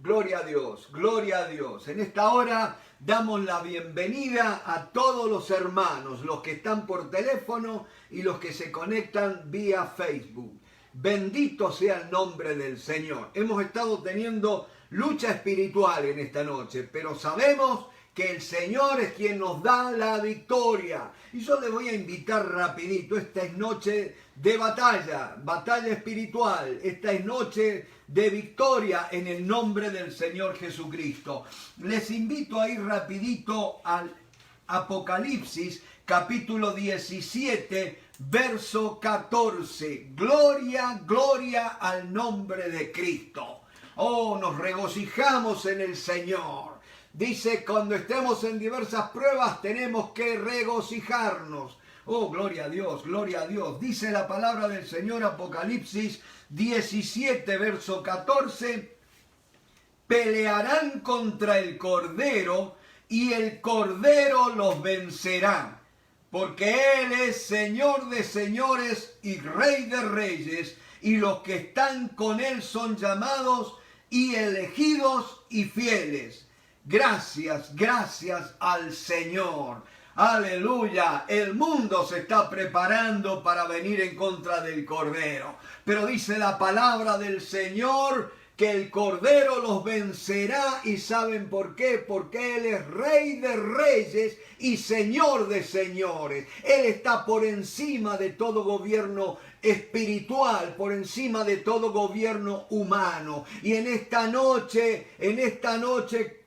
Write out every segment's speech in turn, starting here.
Gloria a Dios, gloria a Dios. En esta hora damos la bienvenida a todos los hermanos, los que están por teléfono y los que se conectan vía Facebook. Bendito sea el nombre del Señor. Hemos estado teniendo lucha espiritual en esta noche, pero sabemos que el Señor es quien nos da la victoria. Y yo les voy a invitar rapidito, esta es noche de batalla, batalla espiritual, esta es noche de victoria en el nombre del Señor Jesucristo. Les invito a ir rapidito al Apocalipsis, capítulo 17, verso 14. Gloria, gloria al nombre de Cristo. Oh, nos regocijamos en el Señor. Dice, cuando estemos en diversas pruebas tenemos que regocijarnos. Oh, gloria a Dios, gloria a Dios. Dice la palabra del Señor, Apocalipsis 17, verso 14. Pelearán contra el Cordero y el Cordero los vencerá. Porque Él es Señor de señores y Rey de reyes. Y los que están con Él son llamados y elegidos y fieles. Gracias, gracias al Señor. Aleluya. El mundo se está preparando para venir en contra del Cordero. Pero dice la palabra del Señor que el Cordero los vencerá. ¿Y saben por qué? Porque Él es Rey de reyes y Señor de señores. Él está por encima de todo gobierno espiritual, por encima de todo gobierno humano. Y en esta noche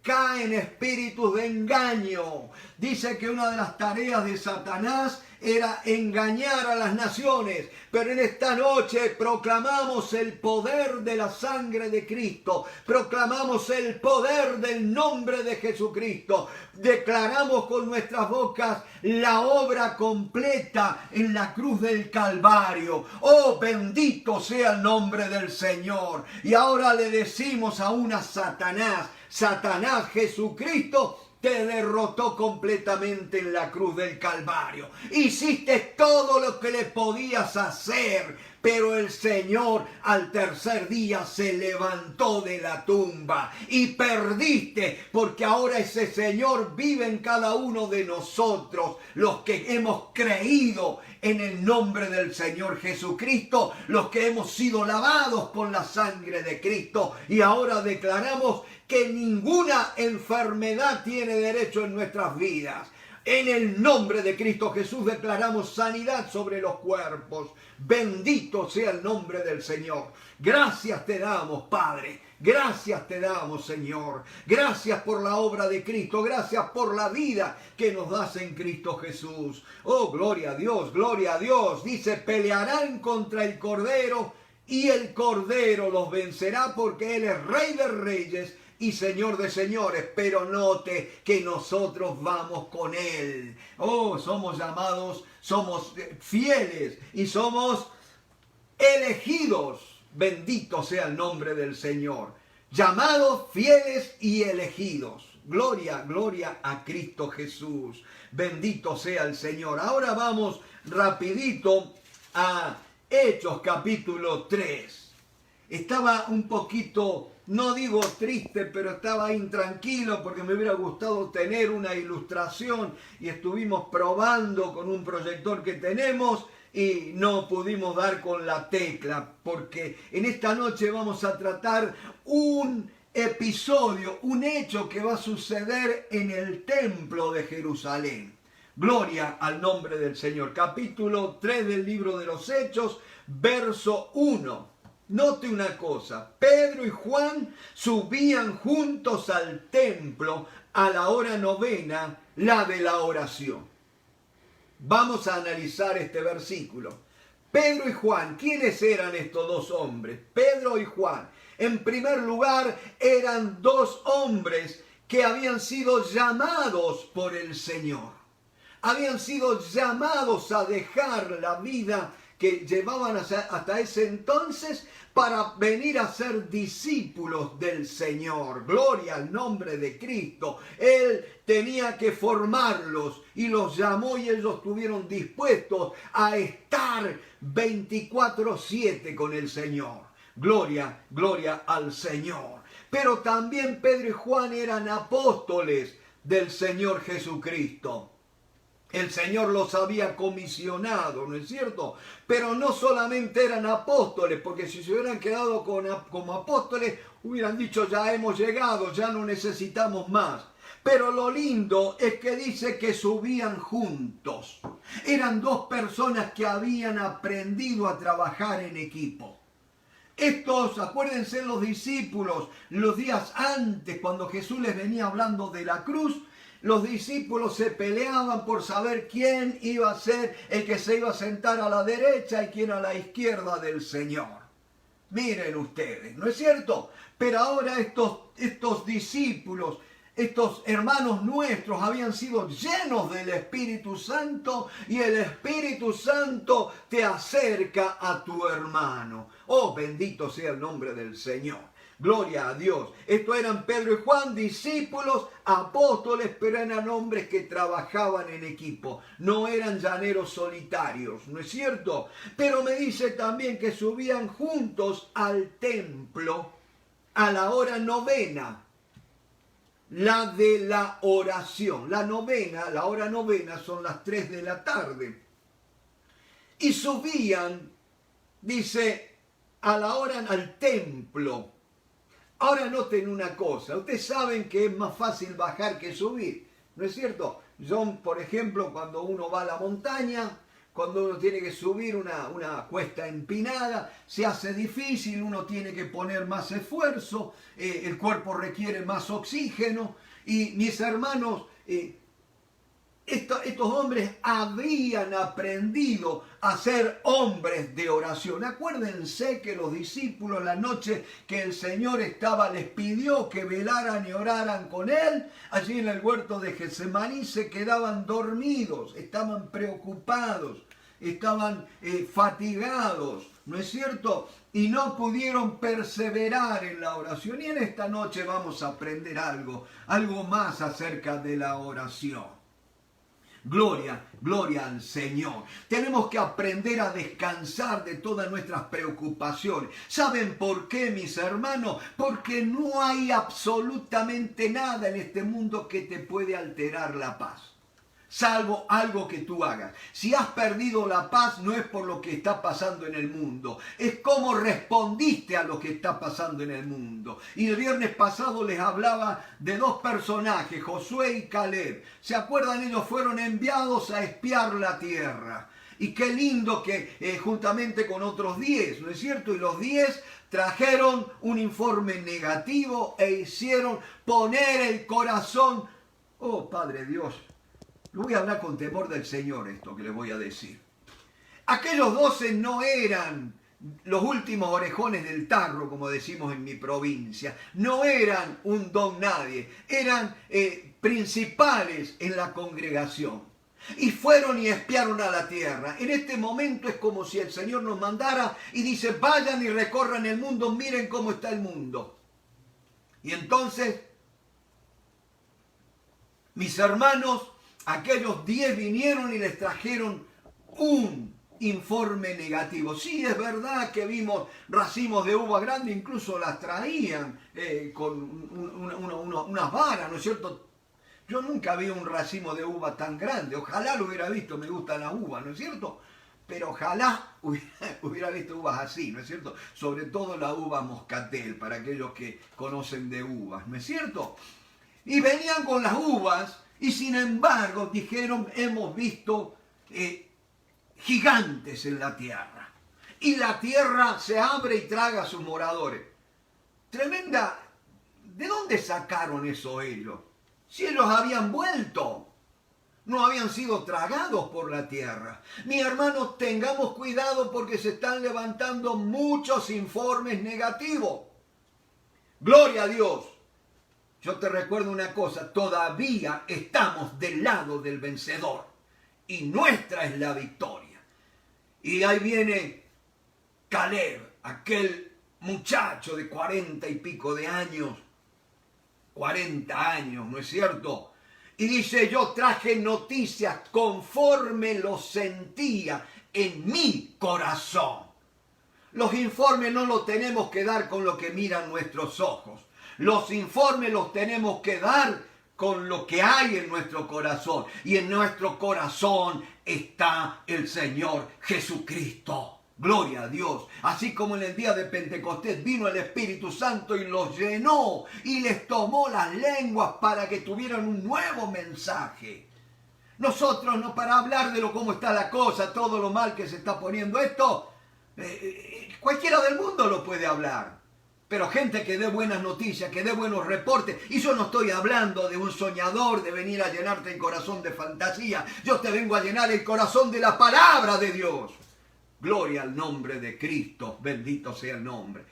caen espíritus de engaño. Dice que una de las tareas de Satanás era engañar a las naciones, pero en esta noche proclamamos el poder de la sangre de Cristo, proclamamos el poder del nombre de Jesucristo, declaramos con nuestras bocas la obra completa en la cruz del Calvario. Oh, bendito sea el nombre del Señor. Y ahora le decimos aún a Satanás, Satanás, Jesucristo te derrotó completamente en la cruz del Calvario. Hiciste todo lo que le podías hacer, pero el Señor al tercer día se levantó de la tumba y perdiste, porque ahora ese Señor vive en cada uno de nosotros, los que hemos creído en el nombre del Señor Jesucristo, los que hemos sido lavados por la sangre de Cristo, y ahora declaramos que ninguna enfermedad tiene derecho en nuestras vidas. En el nombre de Cristo Jesús declaramos sanidad sobre los cuerpos. Bendito sea el nombre del Señor. Gracias te damos, Padre. Gracias te damos, Señor. Gracias por la obra de Cristo. Gracias por la vida que nos das en Cristo Jesús. Oh, gloria a Dios, gloria a Dios. Dice, pelearán contra el Cordero y el Cordero los vencerá, porque Él es Rey de reyes y Señor de señores. Pero note que nosotros vamos con Él. Oh, somos llamados, somos fieles y somos elegidos. Bendito sea el nombre del Señor. Llamados, fieles y elegidos. Gloria, gloria a Cristo Jesús. Bendito sea el Señor. Ahora vamos rapidito a Hechos capítulo 3. Estaba un poquito, no digo triste, pero estaba intranquilo porque me hubiera gustado tener una ilustración y estuvimos probando con un proyector que tenemos y no pudimos dar con la tecla, porque en esta noche vamos a tratar un episodio, un hecho que va a suceder en el templo de Jerusalén. Gloria al nombre del Señor. Capítulo 3 del libro de los Hechos, verso 1. Note una cosa, Pedro y Juan subían juntos al templo a la hora novena, la de la oración. Vamos a analizar este versículo. Pedro y Juan, ¿quiénes eran estos dos hombres? Pedro y Juan. En primer lugar, eran dos hombres que habían sido llamados por el Señor. Habían sido llamados a dejar la vida que llevaban hasta ese entonces para venir a ser discípulos del Señor. Gloria al nombre de Cristo. Él tenía que formarlos y los llamó y ellos estuvieron dispuestos a estar 24/7 con el Señor. Gloria, gloria al Señor. Pero también Pedro y Juan eran apóstoles del Señor Jesucristo. El Señor los había comisionado, ¿no es cierto? Pero no solamente eran apóstoles, porque si se hubieran quedado como apóstoles, hubieran dicho, ya hemos llegado, ya no necesitamos más. Pero lo lindo es que dice que subían juntos. Eran dos personas que habían aprendido a trabajar en equipo. Estos, acuérdense, los discípulos, los días antes, cuando Jesús les venía hablando de la cruz, los discípulos se peleaban por saber quién iba a ser el que se iba a sentar a la derecha y quién a la izquierda del Señor. Miren ustedes, ¿no es cierto? Pero ahora estos discípulos, estos hermanos nuestros habían sido llenos del Espíritu Santo y el Espíritu Santo te acerca a tu hermano. Oh, bendito sea el nombre del Señor. Gloria a Dios. Estos eran Pedro y Juan, discípulos, apóstoles, pero eran hombres que trabajaban en equipo. No eran llaneros solitarios, ¿no es cierto? Pero me dice también que subían juntos al templo a la hora novena. La de la oración. La novena, la hora novena son las 3 de la tarde. Y subían, dice, a la hora al templo. Ahora noten una cosa, ustedes saben que es más fácil bajar que subir, ¿no es cierto? Yo, por ejemplo, cuando uno va a la montaña, cuando uno tiene que subir una cuesta empinada, se hace difícil, uno tiene que poner más esfuerzo, el cuerpo requiere más oxígeno, y mis hermanos, estos hombres habían aprendido a ser hombres de oración. Acuérdense que los discípulos la noche que el Señor les pidió que velaran y oraran con Él, allí en el huerto de Getsemaní se quedaban dormidos, estaban preocupados, estaban fatigados, ¿no es cierto? Y no pudieron perseverar en la oración. Y en esta noche vamos a aprender algo más acerca de la oración. Gloria, gloria al Señor. Tenemos que aprender a descansar de todas nuestras preocupaciones. ¿Saben por qué, mis hermanos? Porque no hay absolutamente nada en este mundo que te puede alterar la paz. Salvo algo que tú hagas. Si has perdido la paz, no es por lo que está pasando en el mundo. Es cómo respondiste a lo que está pasando en el mundo. Y el viernes pasado les hablaba de dos personajes, Josué y Caleb. ¿Se acuerdan? Ellos fueron enviados a espiar la tierra. Y qué lindo que juntamente con otros 10, ¿no es cierto? Y los 10 trajeron un informe negativo e hicieron poner el corazón. Oh, Padre Dios. No voy a hablar con temor del Señor esto que les voy a decir. Aquellos 12 no eran los últimos orejones del tarro, como decimos en mi provincia. No eran un don nadie. Eran principales en la congregación. Y fueron y espiaron a la tierra. En este momento es como si el Señor nos mandara y dice, vayan y recorran el mundo, miren cómo está el mundo. Y entonces, mis hermanos, aquellos 10 vinieron y les trajeron un informe negativo. Sí, es verdad que vimos racimos de uva grande, incluso las traían con unas varas, ¿no es cierto? Yo nunca vi un racimo de uva tan grande. Ojalá lo hubiera visto, me gustan las uvas, ¿no es cierto? Pero ojalá hubiera visto uvas así, ¿no es cierto? Sobre todo la uva moscatel, para aquellos que conocen de uvas, ¿no es cierto? Y venían con las uvas. Y sin embargo, dijeron, hemos visto gigantes en la tierra. Y la tierra se abre y traga a sus moradores. Tremenda. ¿De dónde sacaron eso ellos? Si ellos habían vuelto, no habían sido tragados por la tierra. Mis hermanos, tengamos cuidado porque se están levantando muchos informes negativos. Gloria a Dios. Yo te recuerdo una cosa, todavía estamos del lado del vencedor y nuestra es la victoria. Y ahí viene Caleb, aquel muchacho de 40 y pico de años, 40 años, ¿no es cierto? Y dice, yo traje noticias conforme lo sentía en mi corazón. Los informes no los tenemos que dar con lo que miran nuestros ojos. Los informes los tenemos que dar con lo que hay en nuestro corazón. Y en nuestro corazón está el Señor Jesucristo. Gloria a Dios. Así como en el día de Pentecostés vino el Espíritu Santo y los llenó y les tomó las lenguas para que tuvieran un nuevo mensaje. Nosotros no, para hablar de cómo está la cosa, todo lo mal que se está poniendo esto, cualquiera del mundo lo puede hablar. Pero gente que dé buenas noticias, que dé buenos reportes. Y yo no estoy hablando de un soñador, de venir a llenarte el corazón de fantasía. Yo te vengo a llenar el corazón de la palabra de Dios. Gloria al nombre de Cristo, bendito sea el nombre.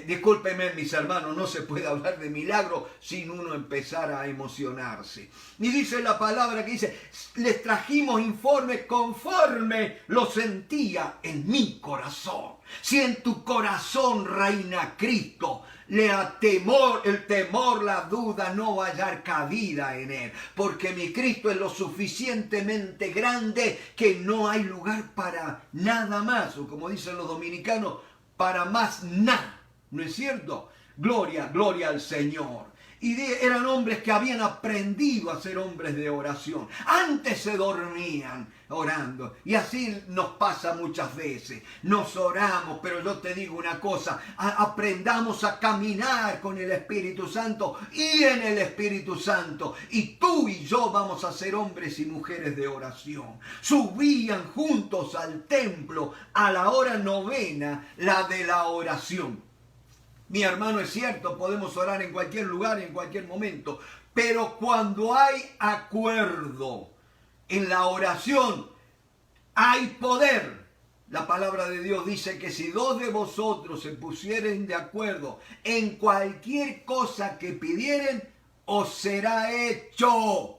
Discúlpenme, mis hermanos, no se puede hablar de milagro sin uno empezar a emocionarse. Y dice la palabra que dice, les trajimos informe conforme lo sentía en mi corazón. Si en tu corazón reina Cristo, el temor, la duda no va a hallar cabida en él. Porque mi Cristo es lo suficientemente grande que no hay lugar para nada más. O como dicen los dominicanos, para más nada. ¿No es cierto? Gloria, gloria al Señor. Y eran hombres que habían aprendido a ser hombres de oración. Antes se dormían orando. Y así nos pasa muchas veces. Nos oramos, pero yo te digo una cosa. Aprendamos a caminar con el Espíritu Santo y en el Espíritu Santo. Y tú y yo vamos a ser hombres y mujeres de oración. Subían juntos al templo a la hora novena, la de la oración. Mi hermano, es cierto, podemos orar en cualquier lugar, en cualquier momento, pero cuando hay acuerdo en la oración, hay poder. La palabra de Dios dice que si dos de vosotros se pusieren de acuerdo en cualquier cosa que pidieren, os será hecho.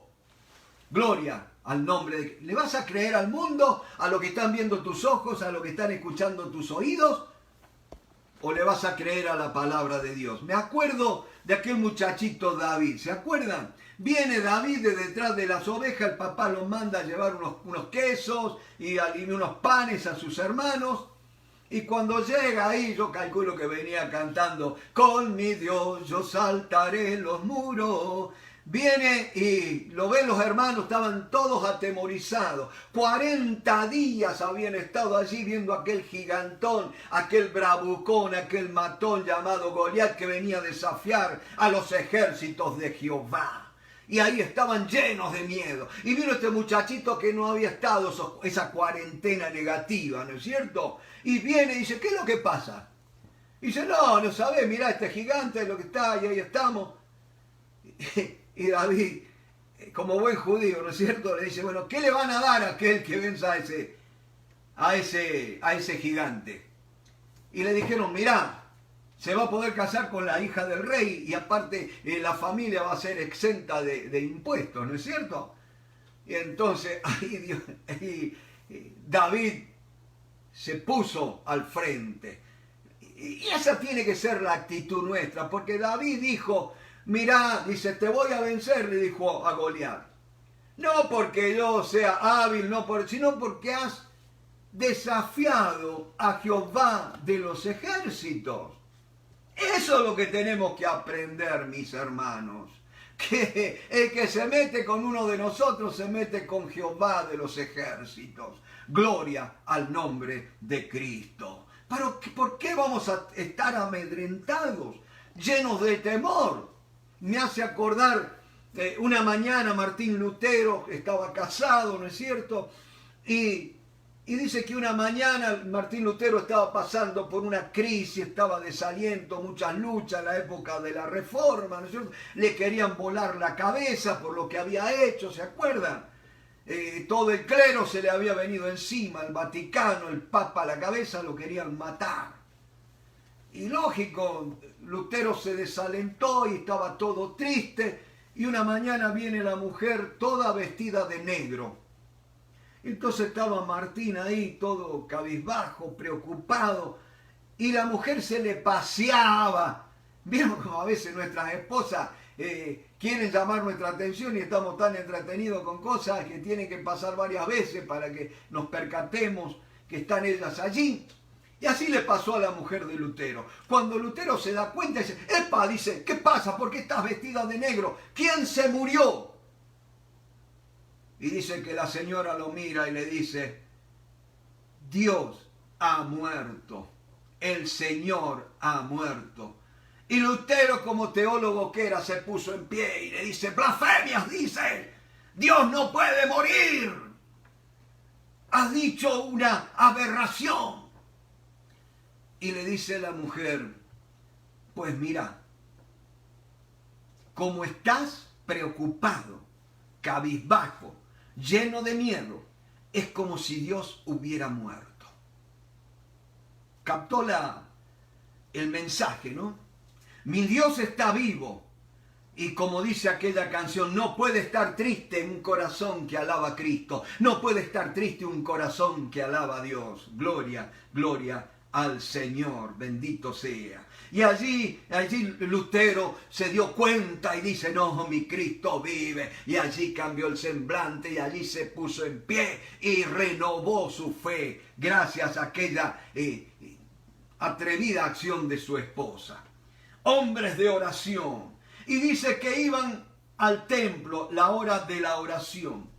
Gloria al nombre de... ¿Le vas a creer al mundo, a lo que están viendo tus ojos, a lo que están escuchando tus oídos? ¿O le vas a creer a la palabra de Dios? Me acuerdo de aquel muchachito David, ¿se acuerdan? Viene David de detrás de las ovejas, el papá los manda a llevar unos quesos y unos panes a sus hermanos. Y cuando llega ahí, yo calculo que venía cantando, con mi Dios yo saltaré los muros. Viene y lo ven los hermanos, estaban todos atemorizados. 40 días habían estado allí viendo aquel gigantón, aquel bravucón, aquel matón llamado Goliat que venía a desafiar a los ejércitos de Jehová. Y ahí estaban llenos de miedo. Y vino este muchachito que no había estado esa cuarentena negativa, ¿no es cierto? Y viene y dice, ¿qué es lo que pasa? Y dice, no sabés, mirá este gigante, lo que está, y ahí estamos. Y David, como buen judío, ¿no es cierto? Le dice, bueno, ¿qué le van a dar a aquel que venza a ese gigante? Y le dijeron, mirá, se va a poder casar con la hija del rey y aparte la familia va a ser exenta de impuestos, ¿no es cierto? Y entonces ahí David se puso al frente. Y esa tiene que ser la actitud nuestra, porque David dijo, mirá, dice, te voy a vencer, le dijo a Goliat. No porque yo sea hábil, sino porque has desafiado a Jehová de los ejércitos. Eso es lo que tenemos que aprender, mis hermanos. Que el que se mete con uno de nosotros se mete con Jehová de los ejércitos. Gloria al nombre de Cristo. Pero ¿por qué vamos a estar amedrentados, llenos de temor? Me hace acordar una mañana Martín Lutero estaba casado, ¿no es cierto? Y dice que una mañana Martín Lutero estaba pasando por una crisis, estaba desaliento, muchas luchas en la época de la Reforma, ¿no es cierto? Le querían volar la cabeza por lo que había hecho, ¿se acuerdan? Todo el clero se le había venido encima, el Vaticano, el Papa a la cabeza, lo querían matar. Y lógico, Lutero se desalentó y estaba todo triste, y una mañana viene la mujer toda vestida de negro. Entonces estaba Martín ahí, todo cabizbajo, preocupado, y la mujer se le paseaba. Vieron como a veces nuestras esposas quieren llamar nuestra atención y estamos tan entretenidos con cosas que tienen que pasar varias veces para que nos percatemos que están ellas allí. Y así le pasó a la mujer de Lutero. Cuando Lutero se da cuenta, dice, ¡epa! Dice, ¿qué pasa? ¿Por qué estás vestida de negro? ¿Quién se murió? Y dice que la señora lo mira y le dice, Dios ha muerto. El Señor ha muerto. Y Lutero, como teólogo que era, se puso en pie y le dice, blasfemias, dice, Dios no puede morir. Has dicho una aberración. Y le dice la mujer, pues mira, como estás preocupado, cabizbajo, lleno de miedo, es como si Dios hubiera muerto. Captó el mensaje, ¿no? Mi Dios está vivo. Y como dice aquella canción, no puede estar triste un corazón que alaba a Cristo. No puede estar triste un corazón que alaba a Dios. Gloria, gloria al Señor, bendito sea. Y allí Lutero se dio cuenta y dice, no, mi Cristo vive. Y allí cambió el semblante y allí se puso en pie y renovó su fe gracias a aquella atrevida acción de su esposa. Hombres de oración. Y dice que iban al templo la hora de la oración.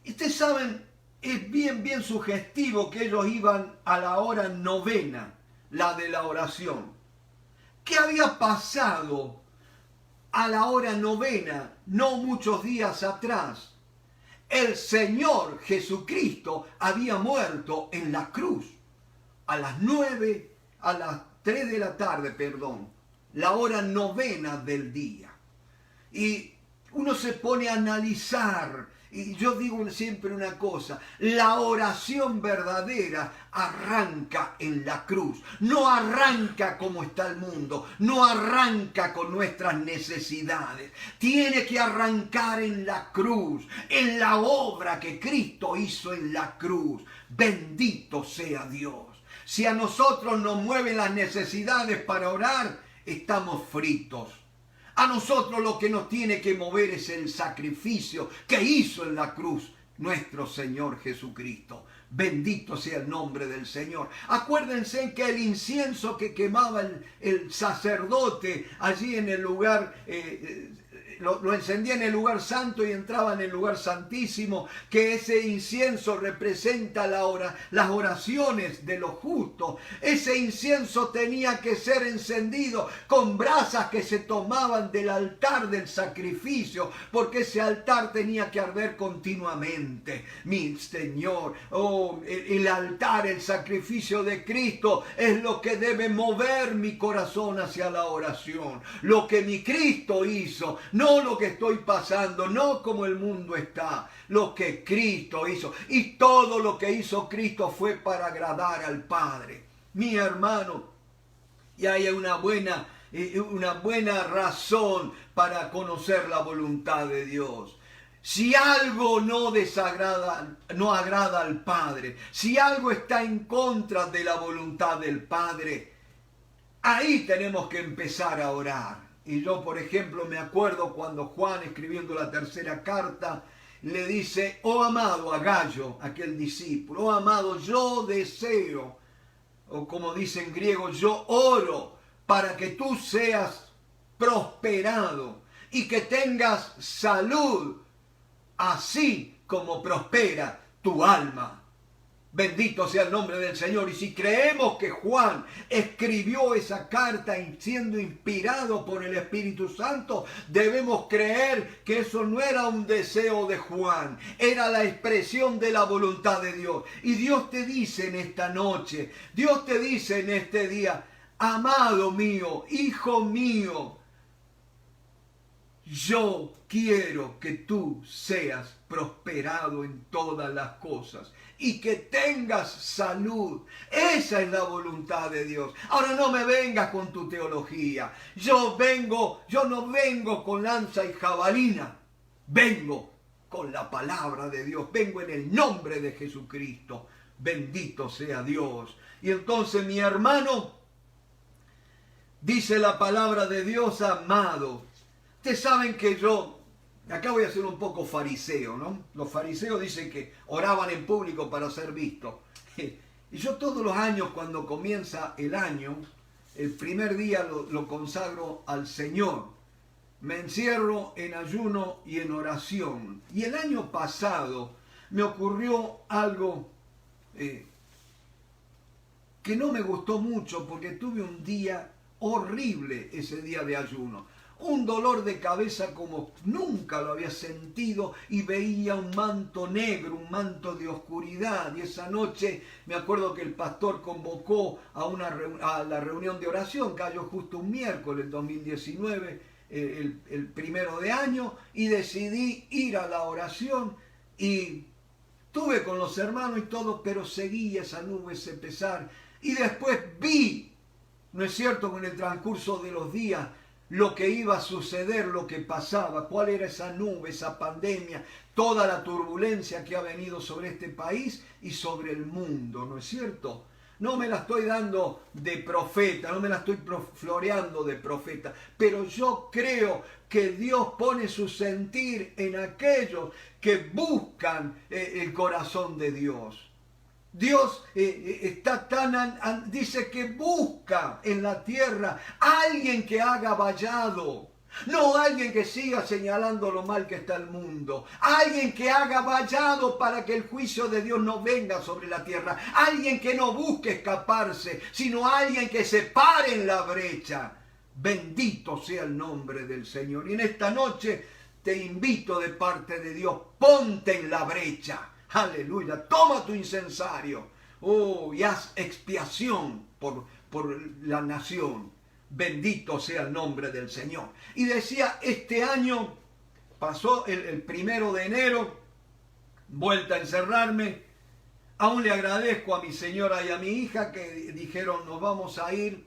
Y ustedes saben, es bien sugestivo que ellos iban a la hora novena, la de la oración. ¿Qué había pasado a la hora novena, no muchos días atrás? El Señor Jesucristo había muerto en la cruz a las 3 de la tarde, perdón, la hora novena del día. Y uno se pone a analizar, y yo digo siempre una cosa, la oración verdadera arranca en la cruz, no arranca como está el mundo, no arranca con nuestras necesidades, tiene que arrancar en la cruz, en la obra que Cristo hizo en la cruz. Bendito sea Dios. Si a nosotros nos mueven las necesidades para orar, estamos fritos. A nosotros lo que nos tiene que mover es el sacrificio que hizo en la cruz nuestro Señor Jesucristo. Bendito sea el nombre del Señor. Acuérdense que el incienso que quemaba el sacerdote allí en el lugar, lo encendía en el lugar santo y entraba en el lugar santísimo, que ese incienso representa las oraciones de los justos. Ese incienso tenía que ser encendido con brasas que se tomaban del altar del sacrificio, porque ese altar tenía que arder continuamente. Mi Señor, el altar, el sacrificio de Cristo es lo que debe mover mi corazón hacia la oración. Lo que mi Cristo hizo, no lo que estoy pasando, no como el mundo está, lo que Cristo hizo. Y todo lo que hizo Cristo fue para agradar al Padre. Mi hermano, y hay una buena razón para conocer la voluntad de Dios. Si algo no agrada al Padre, si algo está en contra de la voluntad del Padre, ahí tenemos que empezar a orar. Y yo, por ejemplo, me acuerdo cuando Juan, escribiendo la tercera carta, le dice, oh amado, a Gallo, aquel discípulo, oh amado, yo deseo, o como dice en griego, yo oro para que tú seas prosperado y que tengas salud, así como prospera tu alma. Bendito sea el nombre del Señor. Y si creemos que Juan escribió esa carta siendo inspirado por el Espíritu Santo, debemos creer que eso no era un deseo de Juan, era la expresión de la voluntad de Dios. Y Dios te dice en esta noche, Dios te dice en este día, amado mío, hijo mío, yo quiero que tú seas prosperado en todas las cosas y que tengas salud. Esa es la voluntad de Dios. Ahora no me vengas con tu teología. Yo no vengo con lanza y jabalina. Vengo con la palabra de Dios. Vengo en el nombre de Jesucristo. Bendito sea Dios. Y entonces, mi hermano, dice la palabra de Dios, amado. Ustedes saben que acá voy a ser un poco fariseo, ¿no? Los fariseos dicen que oraban en público para ser vistos. Y yo todos los años, cuando comienza el año, el primer día lo consagro al Señor. Me encierro en ayuno y en oración. Y el año pasado me ocurrió algo que no me gustó mucho, porque tuve un día horrible ese día de ayuno. Un dolor de cabeza como nunca lo había sentido, y veía un manto negro, un manto de oscuridad. Y esa noche me acuerdo que el pastor convocó a la reunión de oración, cayó justo un miércoles 2019, el primero de año, y decidí ir a la oración, y estuve con los hermanos y todo, pero seguía esa nube, ese pesar. Y después vi, ¿no es cierto?, con el transcurso de los días, lo que iba a suceder, lo que pasaba, cuál era esa nube, esa pandemia, toda la turbulencia que ha venido sobre este país y sobre el mundo, ¿no es cierto? No me la estoy dando de profeta, no me la estoy floreando de profeta, pero yo creo que Dios pone su sentir en aquellos que buscan el corazón de Dios. Dios está dice que busca en la tierra a alguien que haga vallado. No alguien que siga señalando lo mal que está el mundo. Alguien que haga vallado para que el juicio de Dios no venga sobre la tierra. Alguien que no busque escaparse, sino alguien que se pare en la brecha. Bendito sea el nombre del Señor. Y en esta noche te invito de parte de Dios, ponte en la brecha. Aleluya, toma tu incensario, y haz expiación por la nación. Bendito sea el nombre del Señor. Y decía, este año pasó el 1 de enero, vuelta a encerrarme. Aún le agradezco a mi señora y a mi hija que dijeron, nos vamos a ir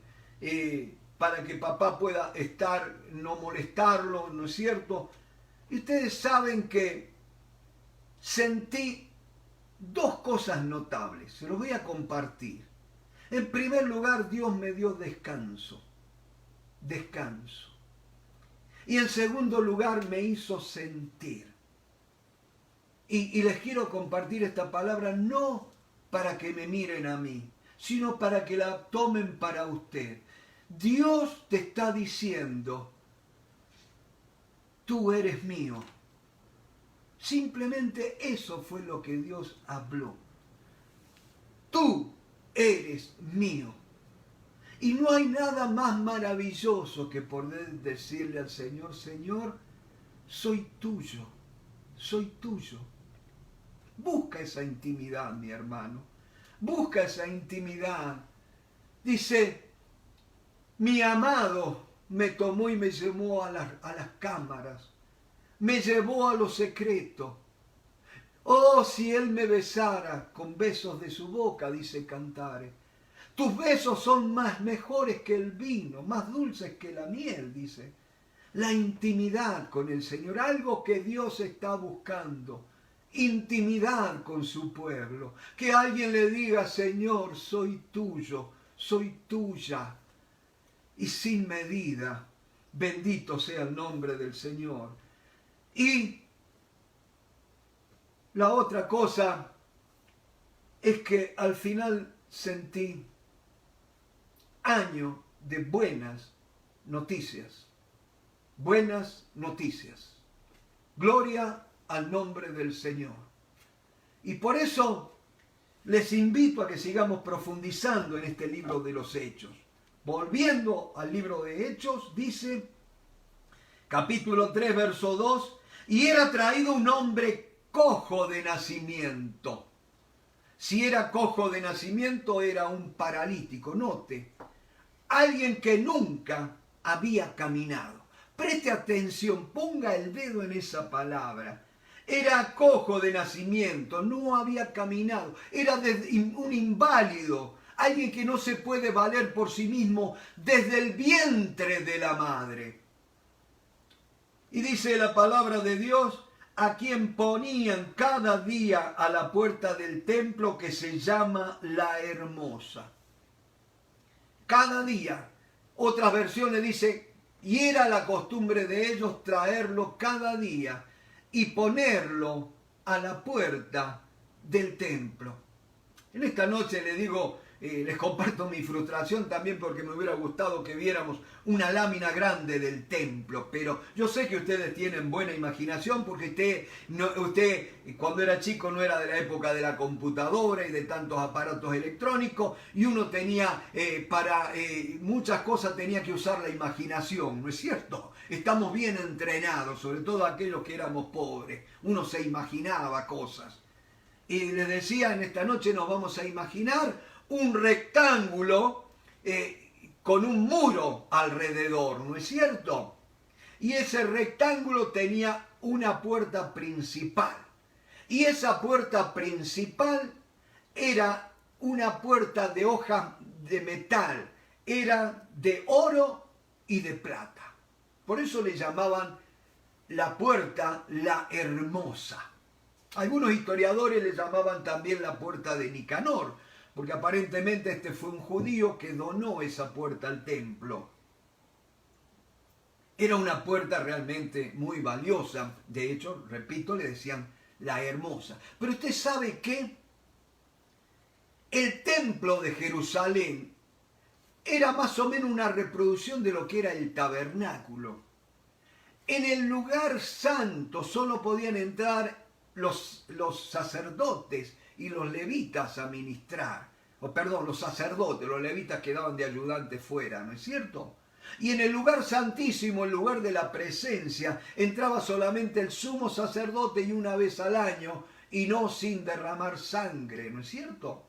para que papá pueda estar, no molestarlo, ¿no es cierto? Y ustedes saben que sentí dos cosas notables, se los voy a compartir. En primer lugar, Dios me dio descanso. Y en segundo lugar, me hizo sentir. Y les quiero compartir esta palabra no para que me miren a mí, sino para que la tomen para usted. Dios te está diciendo, tú eres mío. Simplemente eso fue lo que Dios habló. Tú eres mío. Y no hay nada más maravilloso que poder decirle al Señor, Señor, soy tuyo, soy tuyo. Busca esa intimidad, mi hermano. Busca esa intimidad. Dice, mi amado me tomó y me llevó a las cámaras. Me llevó a lo secreto. Oh, si él me besara con besos de su boca, dice Cantares. Tus besos son mejores que el vino, más dulces que la miel, dice. La intimidad con el Señor, algo que Dios está buscando. Intimidad con su pueblo. Que alguien le diga, Señor, soy tuyo, soy tuya. Y sin medida, bendito sea el nombre del Señor. Y la otra cosa es que al final sentí año de buenas noticias. Buenas noticias. Gloria al nombre del Señor. Y por eso les invito a que sigamos profundizando en este libro de los Hechos. Volviendo al libro de Hechos, dice, capítulo 3, verso 2, y era traído un hombre cojo de nacimiento. Si era cojo de nacimiento, era un paralítico. Note, alguien que nunca había caminado. Preste atención, ponga el dedo en esa palabra. Era cojo de nacimiento, no había caminado. Era un inválido, alguien que no se puede valer por sí mismo desde el vientre de la madre. Y dice la palabra de Dios, a quien ponían cada día a la puerta del templo que se llama La Hermosa. Cada día. Otras versiones dice, y era la costumbre de ellos traerlo cada día y ponerlo a la puerta del templo. En esta noche les digo, les comparto mi frustración también porque me hubiera gustado que viéramos una lámina grande del templo, pero yo sé que ustedes tienen buena imaginación porque usted cuando era chico no era de la época de la computadora y de tantos aparatos electrónicos y uno tenía para muchas cosas tenía que usar la imaginación, ¿no es cierto? Estamos bien entrenados, sobre todo aquellos que éramos pobres, uno se imaginaba cosas. Y les decía, en esta noche nos vamos a imaginar un rectángulo con un muro alrededor, ¿no es cierto? Y ese rectángulo tenía una puerta principal. Y esa puerta principal era una puerta de hojas de metal, era de oro y de plata. Por eso le llamaban la puerta la hermosa. Algunos historiadores le llamaban también la puerta de Nicanor, porque aparentemente este fue un judío que donó esa puerta al templo. Era una puerta realmente muy valiosa. De hecho, repito, le decían la hermosa. Pero usted sabe que el templo de Jerusalén era más o menos una reproducción de lo que era el tabernáculo. En el lugar santo solo podían entrar los sacerdotes y los levitas a ministrar. Los sacerdotes, los levitas quedaban de ayudantes fuera, ¿no es cierto? Y en el lugar santísimo, el lugar de la presencia, entraba solamente el sumo sacerdote y una vez al año, y no sin derramar sangre, ¿no es cierto?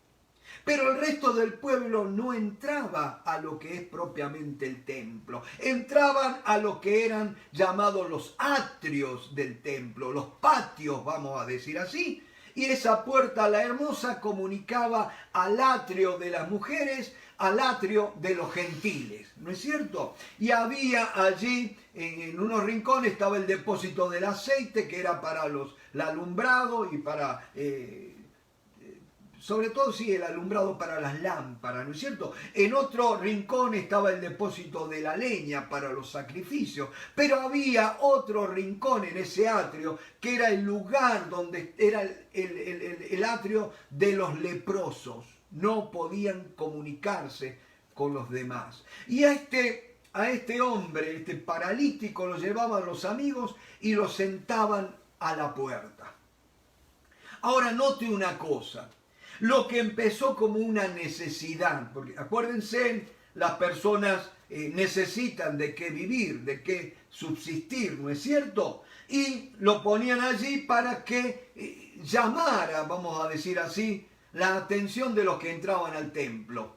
Pero el resto del pueblo no entraba a lo que es propiamente el templo. Entraban a lo que eran llamados los atrios del templo, los patios, vamos a decir así. Y esa puerta, la hermosa, comunicaba al atrio de las mujeres, al atrio de los gentiles, ¿no es cierto? Y había allí, en unos rincones, estaba el depósito del aceite, que era para el alumbrado y para... sobre todo, sí, el alumbrado para las lámparas, ¿no es cierto? En otro rincón estaba el depósito de la leña para los sacrificios, pero había otro rincón en ese atrio que era el lugar donde era el atrio de los leprosos. No podían comunicarse con los demás. Y a este hombre, este paralítico, lo llevaban los amigos y lo sentaban a la puerta. Ahora note una cosa. Lo que empezó como una necesidad, porque acuérdense, las personas necesitan de qué vivir, de qué subsistir, ¿no es cierto? Y lo ponían allí para que llamara, vamos a decir así, la atención de los que entraban al templo.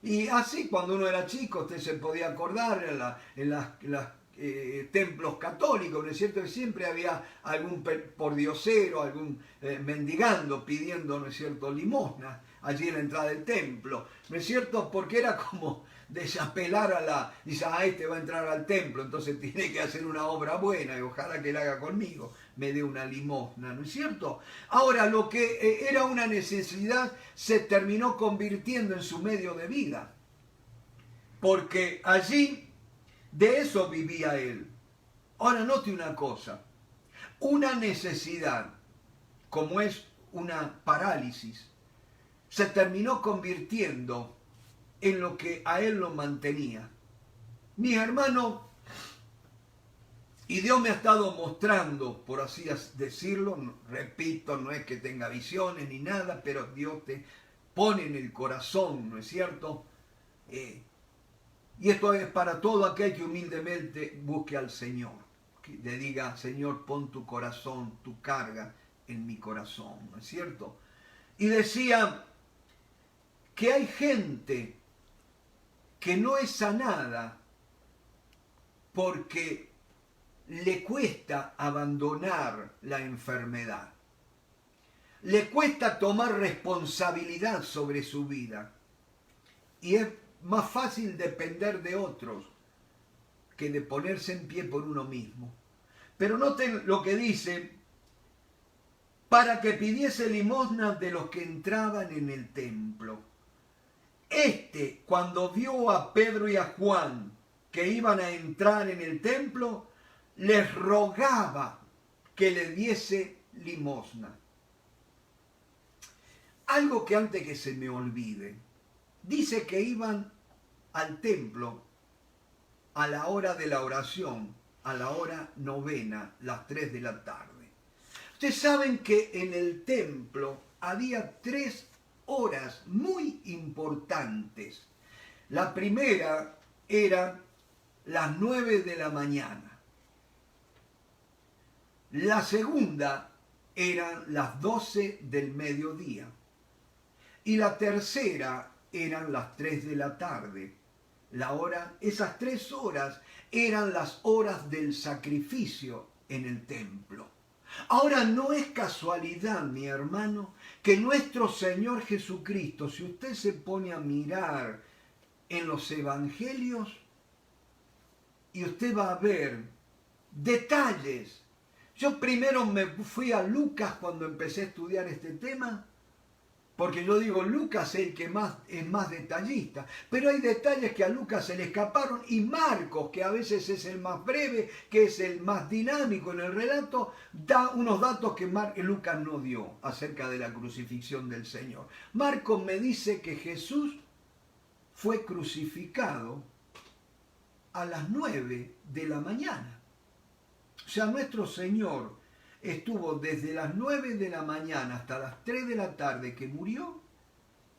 Y así, cuando uno era chico, usted se podía acordar en las templos católicos, ¿no es cierto? Que siempre había algún pordiosero, algún mendigando pidiendo, ¿no es cierto?, limosna allí en la entrada del templo, ¿no es cierto? Porque era como desapelar dice, este va a entrar al templo, entonces tiene que hacer una obra buena y ojalá que la haga conmigo, me dé una limosna, ¿no es cierto? Ahora, lo que era una necesidad se terminó convirtiendo en su medio de vida, porque allí de eso vivía él. Ahora note una cosa, una necesidad, como es una parálisis, se terminó convirtiendo en lo que a él lo mantenía. Mis hermanos, y Dios me ha estado mostrando, por así decirlo, repito, no es que tenga visiones ni nada, pero Dios te pone en el corazón, ¿no es cierto?, y esto es para todo aquel que humildemente busque al Señor. Que le diga, Señor, pon tu corazón, tu carga en mi corazón, ¿no es cierto? Y decía que hay gente que no es sanada porque le cuesta abandonar la enfermedad. Le cuesta tomar responsabilidad sobre su vida. Y es más fácil depender de otros que de ponerse en pie por uno mismo. Pero noten lo que dice, para que pidiese limosna de los que entraban en el templo. Cuando vio a Pedro y a Juan que iban a entrar en el templo, les rogaba que le diese limosna. Algo que antes que se me olvide. Dice que iban al templo a la hora de la oración, a la hora novena, las 3 de la tarde. Ustedes saben que en el templo había 3 horas muy importantes. La primera era las 9 de la mañana. La segunda eran las 12 del mediodía. Y la tercera eran las 3 de la tarde. Esas 3 horas eran las horas del sacrificio en el templo. Ahora, no es casualidad, mi hermano, que nuestro Señor Jesucristo, si usted se pone a mirar en los evangelios, y usted va a ver detalles. Yo primero me fui a Lucas cuando empecé a estudiar este tema, porque yo digo, Lucas es el que es más detallista, pero hay detalles que a Lucas se le escaparon, y Marcos, que a veces es el más breve, que es el más dinámico en el relato, da unos datos que Lucas no dio acerca de la crucifixión del Señor. Marcos me dice que Jesús fue crucificado a las 9 de la mañana. O sea, nuestro Señor estuvo desde las 9 de la mañana hasta las 3 de la tarde que murió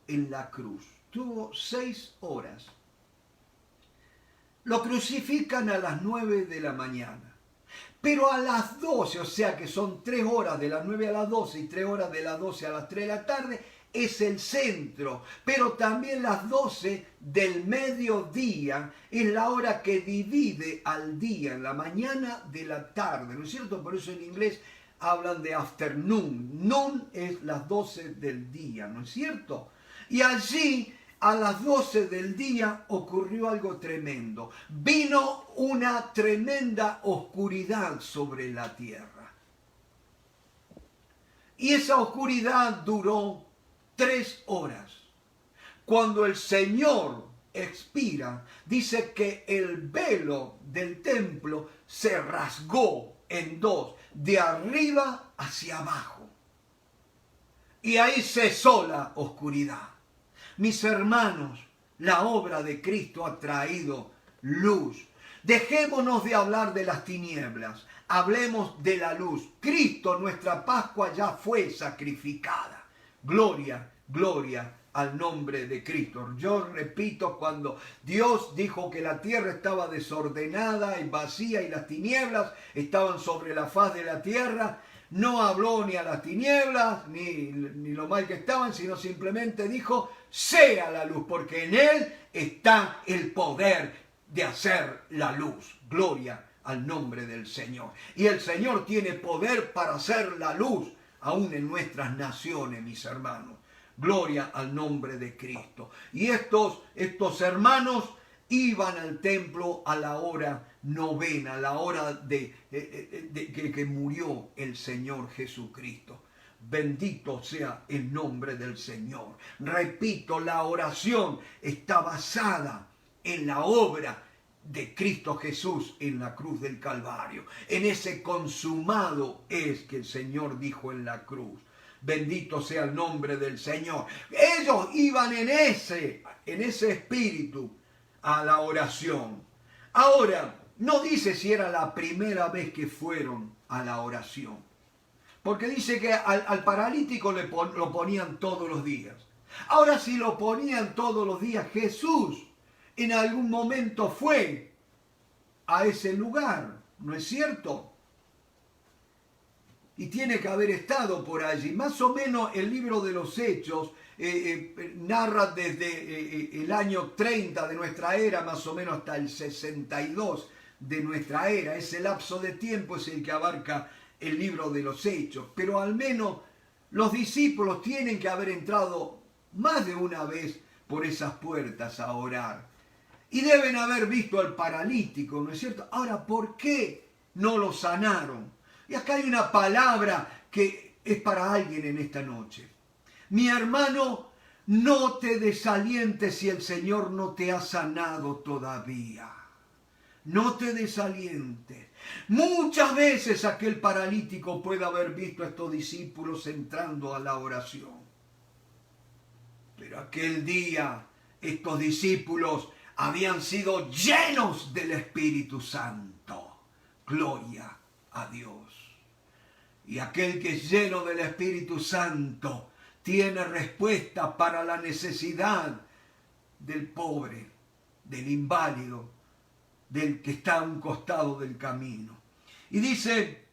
en la cruz. Tuvo 6 horas. Lo crucifican a las 9 de la mañana. Pero a las 12, o sea que son 3 horas de las 9 a las 12 y 3 horas de las 12 a las 3 de la tarde, es el centro. Pero también las 12 del mediodía es la hora que divide al día, en la mañana de la tarde, ¿no es cierto? Por eso en inglés hablan de afternoon. Noon es las 12 del día, ¿no es cierto? Y allí, a las 12 del día, ocurrió algo tremendo. Vino una tremenda oscuridad sobre la tierra. Y esa oscuridad duró 3 horas. Cuando el Señor expira, dice que el velo del templo se rasgó en 2, de arriba hacia abajo. Y ahí cesó la oscuridad. Mis hermanos, la obra de Cristo ha traído luz. Dejémonos de hablar de las tinieblas, hablemos de la luz. Cristo, nuestra Pascua, ya fue sacrificada. Gloria, gloria al nombre de Cristo. Yo repito, cuando Dios dijo que la tierra estaba desordenada y vacía y las tinieblas estaban sobre la faz de la tierra, no habló ni a las tinieblas ni lo mal que estaban, sino simplemente dijo, sea la luz, porque en Él está el poder de hacer la luz. Gloria al nombre del Señor. Y el Señor tiene poder para hacer la luz, aún en nuestras naciones, mis hermanos. Gloria al nombre de Cristo. Y estos hermanos iban al templo a la hora novena, a la hora que murió el Señor Jesucristo. Bendito sea el nombre del Señor. Repito, la oración está basada en la obra de Cristo Jesús en la cruz del Calvario. En ese consumado es que el Señor dijo en la cruz. Bendito sea el nombre del Señor. Ellos iban en ese espíritu a la oración. Ahora, no dice si era la primera vez que fueron a la oración. Porque dice que al paralítico lo ponían todos los días. Ahora, si lo ponían todos los días, Jesús en algún momento fue a ese lugar, ¿no es cierto? Y tiene que haber estado por allí. Más o menos el libro de los Hechos narra desde el año 30 de nuestra era, más o menos hasta el 62 de nuestra era. Ese lapso de tiempo es el que abarca el libro de los Hechos. Pero al menos los discípulos tienen que haber entrado más de una vez por esas puertas a orar. Y deben haber visto al paralítico, ¿no es cierto? Ahora, ¿por qué no lo sanaron? Y acá hay una palabra que es para alguien en esta noche. Mi hermano, no te desalientes si el Señor no te ha sanado todavía. No te desalientes. Muchas veces aquel paralítico puede haber visto a estos discípulos entrando a la oración. Pero aquel día estos discípulos habían sido llenos del Espíritu Santo. Gloria a Dios. Y aquel que es lleno del Espíritu Santo tiene respuesta para la necesidad del pobre, del inválido, del que está a un costado del camino. Y dice,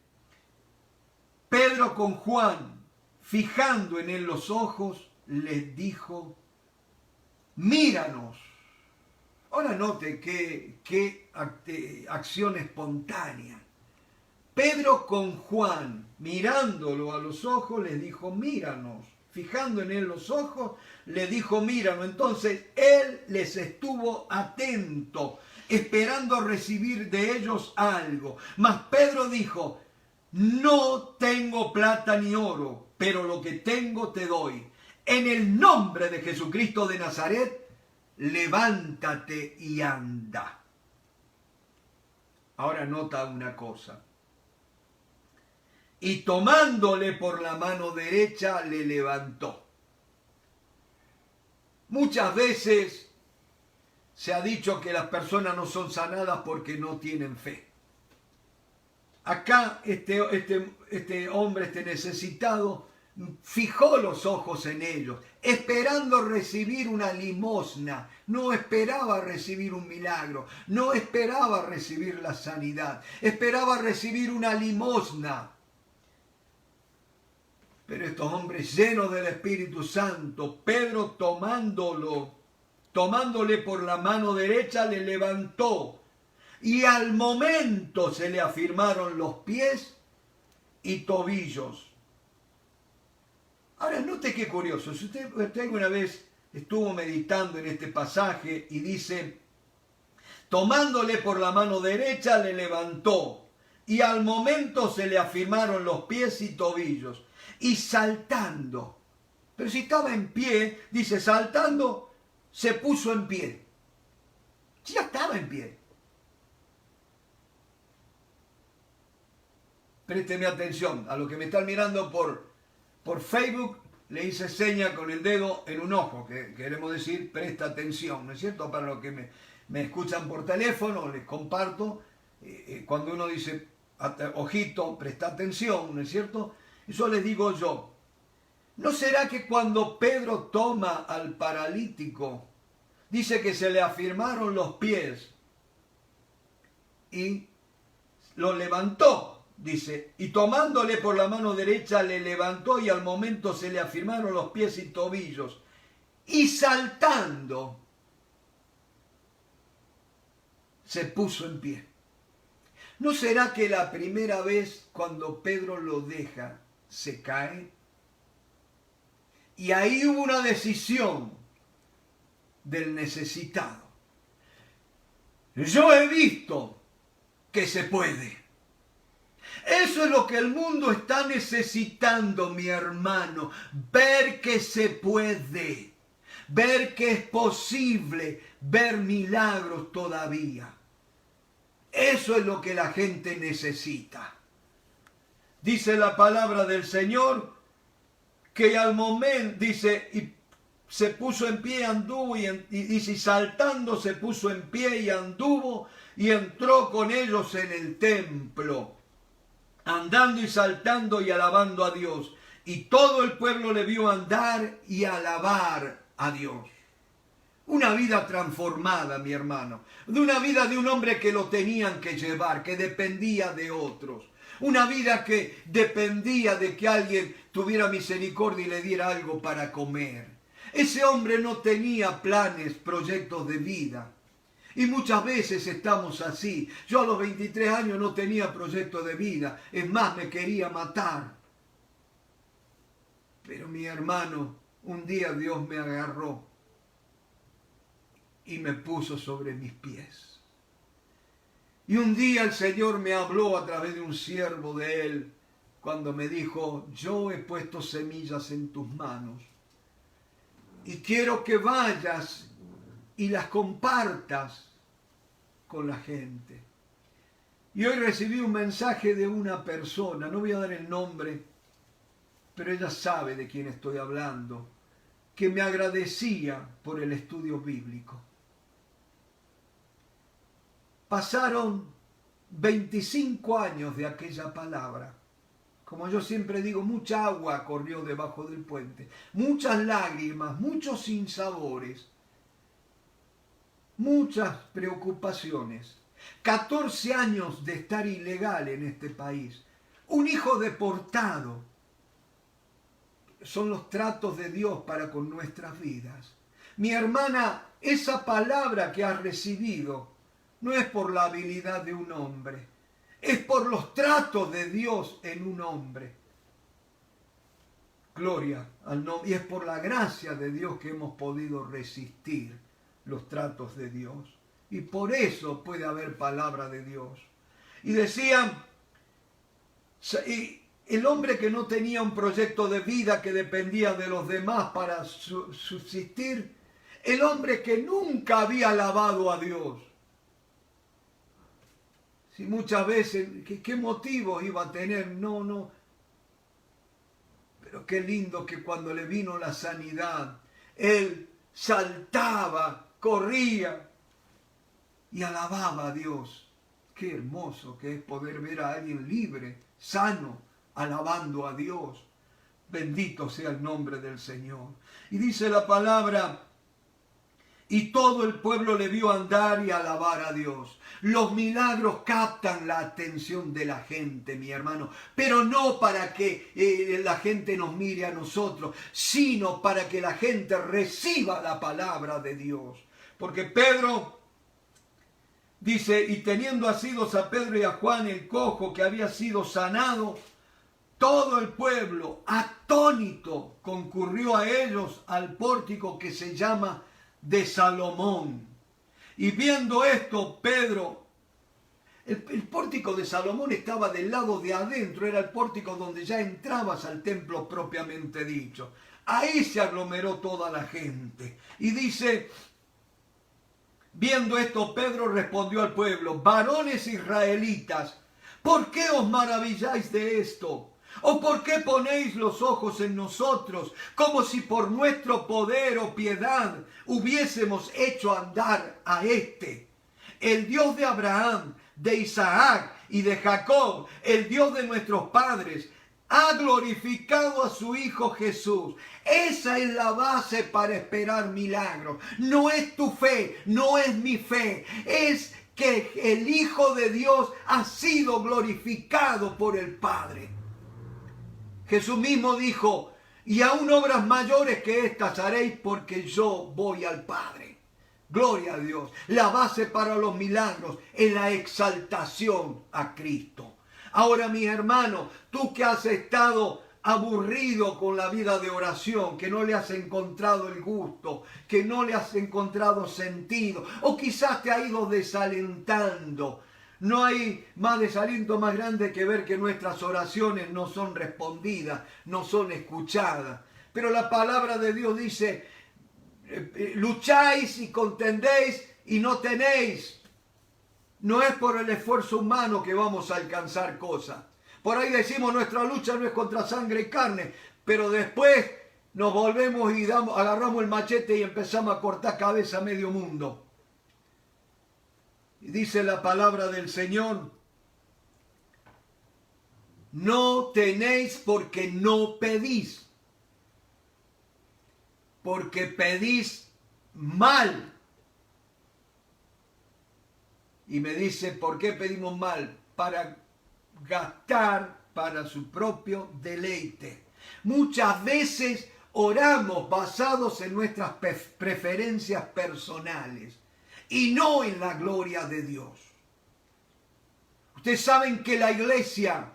Pedro con Juan, fijando en él los ojos, les dijo, míranos. Ahora note qué acción espontánea. Pedro con Juan, mirándolo a los ojos, les dijo, míranos. Fijando en él los ojos, le dijo, míranos. Entonces él les estuvo atento, esperando recibir de ellos algo. Mas Pedro dijo, no tengo plata ni oro, pero lo que tengo te doy. En el nombre de Jesucristo de Nazaret, levántate y anda. Ahora nota una cosa. Y tomándole por la mano derecha, le levantó. Muchas veces se ha dicho que las personas no son sanadas porque no tienen fe. Acá este hombre, este necesitado, fijó los ojos en ellos, esperando recibir una limosna. No esperaba recibir un milagro, no esperaba recibir la sanidad, esperaba recibir una limosna. Pero estos hombres llenos del Espíritu Santo, Pedro tomándole por la mano derecha, le levantó. Y al momento se le afirmaron los pies y tobillos. Ahora, note qué curioso. Si usted alguna vez estuvo meditando en este pasaje y dice, tomándole por la mano derecha, le levantó. Y al momento se le afirmaron los pies y tobillos. Y saltando, pero si estaba en pie, dice, saltando, se puso en pie. Ya estaba en pie. Présteme atención, a los que me están mirando por Facebook, le hice seña con el dedo en un ojo, que queremos decir, presta atención, ¿no es cierto? Para los que me escuchan por teléfono, les comparto, cuando uno dice, ojito, presta atención, ¿no es cierto? Eso les digo yo, ¿no será que cuando Pedro toma al paralítico, dice que se le afirmaron los pies y lo levantó? Dice, y tomándole por la mano derecha le levantó y al momento se le afirmaron los pies y tobillos. Y saltando, se puso en pie. ¿No será que la primera vez cuando Pedro lo deja, se cae? Y ahí hubo una decisión del necesitado. Yo he visto que se puede. Eso es lo que el mundo está necesitando, mi hermano. Ver que se puede. Ver que es posible. Ver milagros todavía. Eso es lo que la gente necesita. Dice la palabra del Señor que al momento, dice, y se puso en pie, anduvo, y dice, saltando se puso en pie y anduvo y entró con ellos en el templo, andando y saltando y alabando a Dios. Y todo el pueblo le vio andar y alabar a Dios. Una vida transformada, mi hermano. De una vida de un hombre que lo tenían que llevar, que dependía de otros. Una vida que dependía de que alguien tuviera misericordia y le diera algo para comer. Ese hombre no tenía planes, proyectos de vida. Y muchas veces estamos así. Yo a los 23 años no tenía proyecto de vida. Es más, me quería matar. Pero mi hermano, un día Dios me agarró y me puso sobre mis pies. Y un día el Señor me habló a través de un siervo de Él, cuando me dijo, yo he puesto semillas en tus manos y quiero que vayas y las compartas con la gente. Y hoy recibí un mensaje de una persona, no voy a dar el nombre, pero ella sabe de quién estoy hablando. que me agradecía por el estudio bíblico. Pasaron 25 años de aquella palabra. Como yo siempre digo, mucha agua corrió debajo del puente, muchas lágrimas, muchos sinsabores, muchas preocupaciones. 14 años de estar ilegal en este país, un hijo deportado. Son los tratos de Dios para con nuestras vidas. Mi hermana, esa palabra que has recibido no es por la habilidad de un hombre, es por los tratos de Dios en un hombre. Gloria al nombre. Y es por la gracia de Dios que hemos podido resistir los tratos de Dios. Y por eso puede haber palabra de Dios. Y decían, el hombre que no tenía un proyecto de vida que dependía de los demás para subsistir, el hombre que nunca había alabado a Dios. Si muchas veces, ¿qué motivos iba a tener? No. Pero qué lindo que cuando le vino la sanidad, él saltaba, corría y alababa a Dios. Qué hermoso que es poder ver a alguien libre, sano, alabando a Dios. Bendito sea el nombre del Señor. Y dice la palabra, y todo el pueblo le vio andar y alabar a Dios. Los milagros captan la atención de la gente, mi hermano, pero no para que la gente nos mire a nosotros, sino para que la gente reciba la palabra de Dios. Porque Pedro dice, y teniendo asidos a Pedro y a Juan el cojo que había sido sanado, todo el pueblo, atónito, concurrió a ellos al pórtico que se llama de Salomón. Y viendo esto, Pedro, el pórtico de Salomón estaba del lado de adentro, era el pórtico donde ya entrabas al templo propiamente dicho. Ahí se aglomeró toda la gente. Y dice, viendo esto, Pedro respondió al pueblo, varones israelitas, ¿por qué os maravilláis de esto? ¿O por qué ponéis los ojos en nosotros, como si por nuestro poder o piedad hubiésemos hecho andar a este? El Dios de Abraham, de Isaac y de Jacob, el Dios de nuestros padres, ha glorificado a su Hijo Jesús. Esa es la base para esperar milagros. No es tu fe, no es mi fe, es que el Hijo de Dios ha sido glorificado por el Padre. Jesús mismo dijo, y aún obras mayores que estas haréis porque yo voy al Padre. Gloria a Dios. La base para los milagros es la exaltación a Cristo. Ahora, mi hermano, tú que has estado aburrido con la vida de oración, que no le has encontrado el gusto, que no le has encontrado sentido, o quizás te ha ido desalentando. No hay más desaliento más grande que ver que nuestras oraciones no son respondidas, no son escuchadas. Pero la palabra de Dios dice, lucháis y contendéis y no tenéis. No es por el esfuerzo humano que vamos a alcanzar cosas. Por ahí decimos, nuestra lucha no es contra sangre y carne, pero después nos volvemos y agarramos el machete y empezamos a cortar cabeza a medio mundo. Y dice la palabra del Señor, no tenéis porque no pedís, porque pedís mal. Y me dice, ¿por qué pedimos mal? Para gastar para su propio deleite. Muchas veces oramos basados en nuestras preferencias personales y no en la gloria de Dios. Ustedes saben que la iglesia,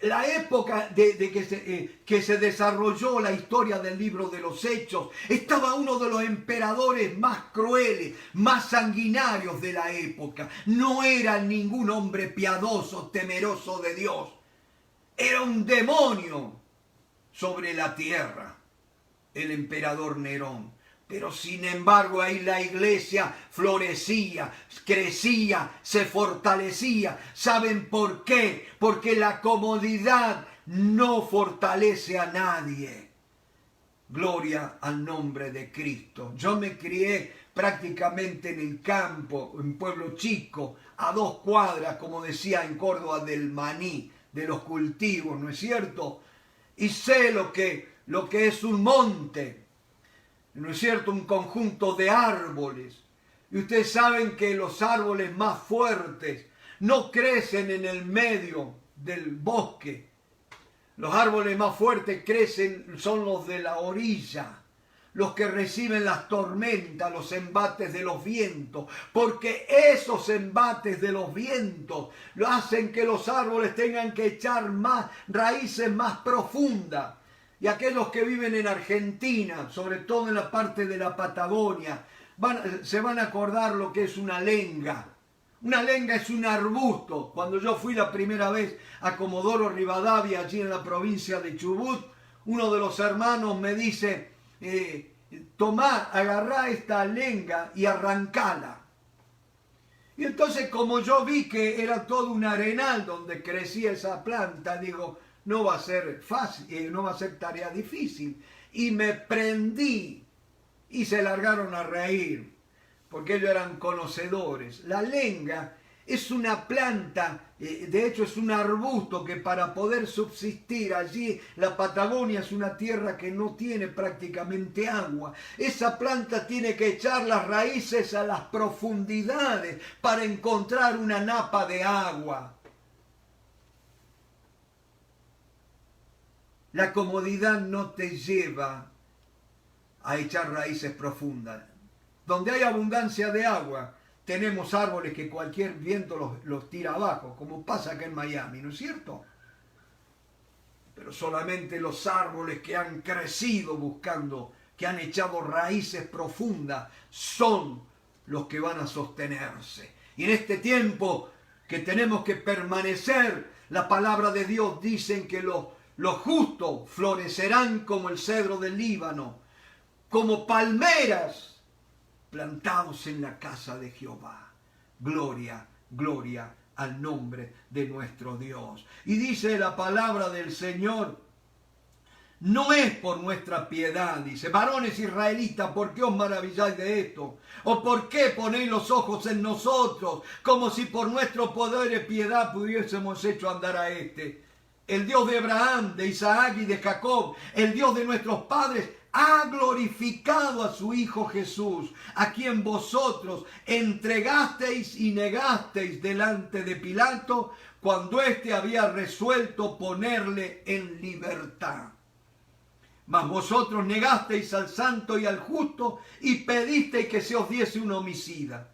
la época que se desarrolló la historia del libro de los Hechos, estaba uno de los emperadores más crueles, más sanguinarios de la época. No era ningún hombre piadoso, temeroso de Dios. Era un demonio sobre la tierra, el emperador Nerón. Pero sin embargo ahí la iglesia florecía, crecía, se fortalecía. ¿Saben por qué? Porque la comodidad no fortalece a nadie. Gloria al nombre de Cristo. Yo me crié prácticamente en el campo, en Pueblo Chico, a 2 cuadras, como decía en Córdoba, del maní, de los cultivos, ¿no es cierto? Y sé lo que es un monte, ¿no es cierto? Un conjunto de árboles. Y ustedes saben que los árboles más fuertes no crecen en el medio del bosque. Los árboles más fuertes son los de la orilla, los que reciben las tormentas, los embates de los vientos, porque esos embates de los vientos lo hacen que los árboles tengan que echar más raíces más profundas. Y aquellos que viven en Argentina, sobre todo en la parte de la Patagonia, se van a acordar lo que es una lenga. Una lenga es un arbusto. Cuando yo fui la primera vez a Comodoro Rivadavia, allí en la provincia de Chubut, uno de los hermanos me dice, tomá, agarrá esta lenga y arrancala. Y entonces, como yo vi que era todo un arenal donde crecía esa planta, digo, no va a ser fácil, no va a ser tarea difícil. Y me prendí y se largaron a reír, porque ellos eran conocedores. La lenga es una planta, de hecho es un arbusto que para poder subsistir allí, la Patagonia es una tierra que no tiene prácticamente agua. Esa planta tiene que echar las raíces a las profundidades para encontrar una napa de agua. La comodidad no te lleva a echar raíces profundas. Donde hay abundancia de agua, tenemos árboles que cualquier viento los tira abajo, como pasa acá en Miami, ¿no es cierto? Pero solamente los árboles que han crecido buscando, que han echado raíces profundas, son los que van a sostenerse. Y en este tiempo que tenemos que permanecer, la palabra de Dios dice que los justos florecerán como el cedro del Líbano, como palmeras plantados en la casa de Jehová. Gloria, gloria al nombre de nuestro Dios. Y dice la palabra del Señor, no es por nuestra piedad, dice, varones israelitas, ¿por qué os maravilláis de esto? ¿O por qué ponéis los ojos en nosotros, como si por nuestro poder y piedad pudiésemos hecho andar a este? El Dios de Abraham, de Isaac y de Jacob, el Dios de nuestros padres, ha glorificado a su Hijo Jesús, a quien vosotros entregasteis y negasteis delante de Pilato, cuando éste había resuelto ponerle en libertad. Mas vosotros negasteis al santo y al justo, y pedisteis que se os diese un homicida,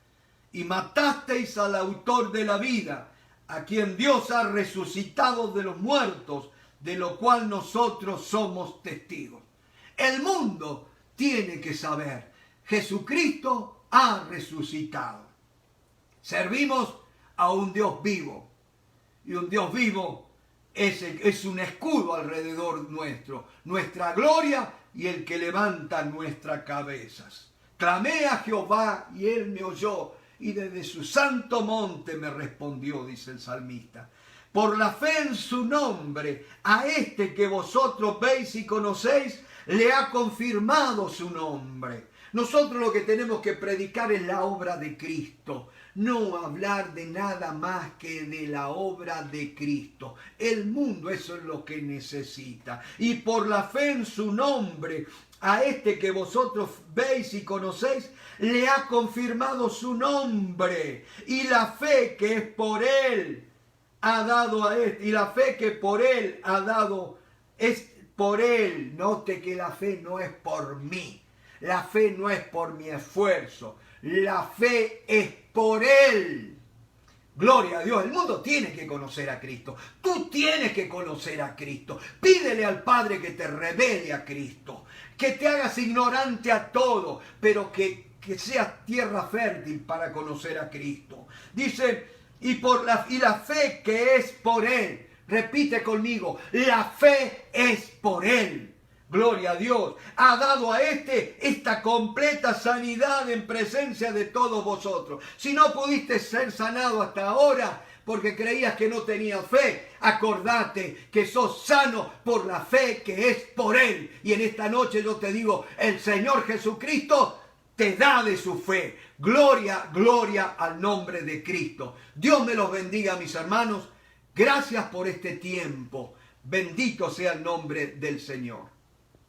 y matasteis al autor de la vida, a quien Dios ha resucitado de los muertos, de lo cual nosotros somos testigos. El mundo tiene que saber, Jesucristo ha resucitado. Servimos a un Dios vivo, y un Dios vivo es un escudo alrededor nuestro, nuestra gloria y el que levanta nuestras cabezas. Clamé a Jehová y él me oyó, y desde su santo monte me respondió, dice el salmista. Por la fe en su nombre, a este que vosotros veis y conocéis, le ha confirmado su nombre. Nosotros lo que tenemos que predicar es la obra de Cristo, no hablar de nada más que de la obra de Cristo. El mundo eso es lo que necesita. Y por la fe en su nombre, a este que vosotros veis y conocéis, le ha confirmado su nombre. Y la fe que es por él ha dado a este, y la fe que por él ha dado es por él. Note que la fe no es por mí. La fe no es por mi esfuerzo. La fe es por él. Gloria a Dios. El mundo tiene que conocer a Cristo. Tú tienes que conocer a Cristo. Pídele al Padre que te revele a Cristo. Que te hagas ignorante a todo, pero que seas tierra fértil para conocer a Cristo. Dice, y la fe que es por él. Repite conmigo, la fe es por él. Gloria a Dios. Ha dado a esta completa sanidad en presencia de todos vosotros. Si no pudiste ser sanado hasta ahora, porque creías que no tenías fe. Acordate que sos sano por la fe que es por Él. Y en esta noche yo te digo, el Señor Jesucristo te da de su fe. Gloria, gloria al nombre de Cristo. Dios me los bendiga, mis hermanos. Gracias por este tiempo. Bendito sea el nombre del Señor.